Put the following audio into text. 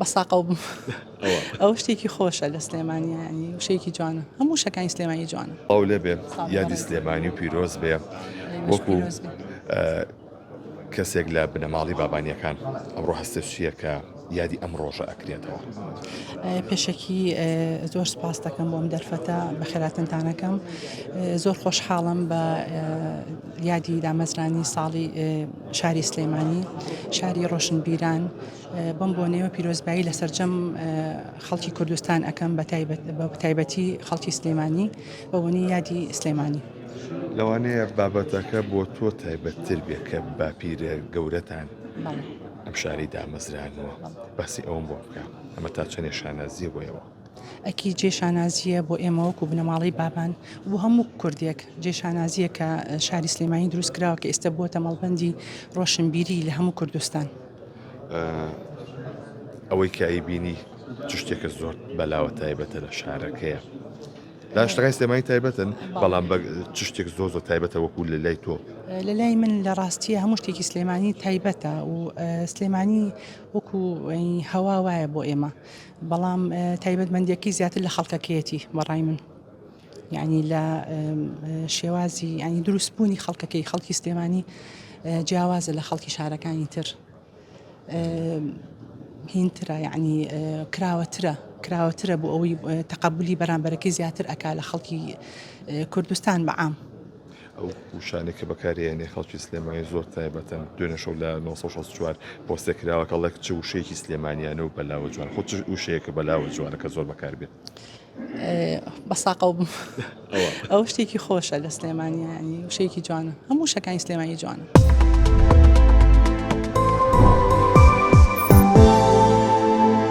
بەساقە و ئەوە ئەو شتێکی خۆشە لە سلێمانی ینی وشەیەکی جوانە هەموو شەکانی سلێمانی جوانە ئەو لێ بێ یادی سلێمانی و پیرۆز بێ وەکو کەسێک لە بنەماڵی بابانیەکان ئەمڕۆ هەستە چییە کە یادی ئەم ڕۆژە ئەکرێتەوە. پێشەکی زۆر سپاس دەکەم بۆم دەرفەتە بە خێراتنتانەکەم زۆر خۆشحاڵم بە یادی دامەزرانی ساڵی شاری سلێمانی شاری ڕۆشنبیران بەم بۆ نێوە پیرۆزبایی لە سەرجەم خەڵکی کوردستان ئەەکەم بە تایبەتی خەڵکی سلێمانی بەبوونی یادی سلێمانی. لەوانەیە بابەتەکە بۆ تۆ تایبەتتر بێ کە باپیرە گەورەتان ئەم شاری دامەزرانەوە باسی ئەوم بۆ بکە ئەمە تا چەندێ شانازیە بۆیەوە. ئەکی جێشانازیە بۆ ئێمەوەکو بنەماڵی بابان بۆ هەموو کوردێک جێشانازیە کە شاری سلێمانی دروست کراوە کە ئێستا بۆتە مەڵبەندی ڕۆشنبیری لە هەموو کوردستان. ئەوەی کایی بینی چ شتێکە زۆر بەلاوە تایبەتە لە شارەکەیە لا شتەکانی سلێمانی تایبەتن بەڵام چ شتێک زۆر زۆر تایبەتە وەکو لە لای تۆ. لە لای من لە ڕاستیە هەموو شتێکی سلێمانی تایبەتە و سلێمانی وەکو هەوا وایە بۆ ئێمە بەڵام تایبەتمەندیەکەی زیاتر لە خەڵکەکەیەتی بەڕای من یعنی لە شێوازی ینی دروستبوونی خەڵکەکەی خەڵکی سلێمانی جیاوازە لە خەڵکی شارەکانی تر هینترە یعنی کراوەترە بۆ ئەوەی تەقەبولی بەرامبەرەکەی زیاتر ئەکا لە خەڵکی کوردستان بەعام. ئەو وشانێک کە بەکارێنێ خەڵکی سلێمانی زۆر تایبەتەن دوێنێ شەو لە 1964 پۆستێک کراوە کەڵێک چ وشەیەکی سلێمانیانە و بەلاوە جوان خۆ چ وشەیەکە بەلاوە جوانە کە زۆر بەکار بێت. بەساقە و ئەو شتێکی خۆشە لە سلێمانی ینی وشەیەکی جوانە هەموو شەکانی سلێمانی جوانە.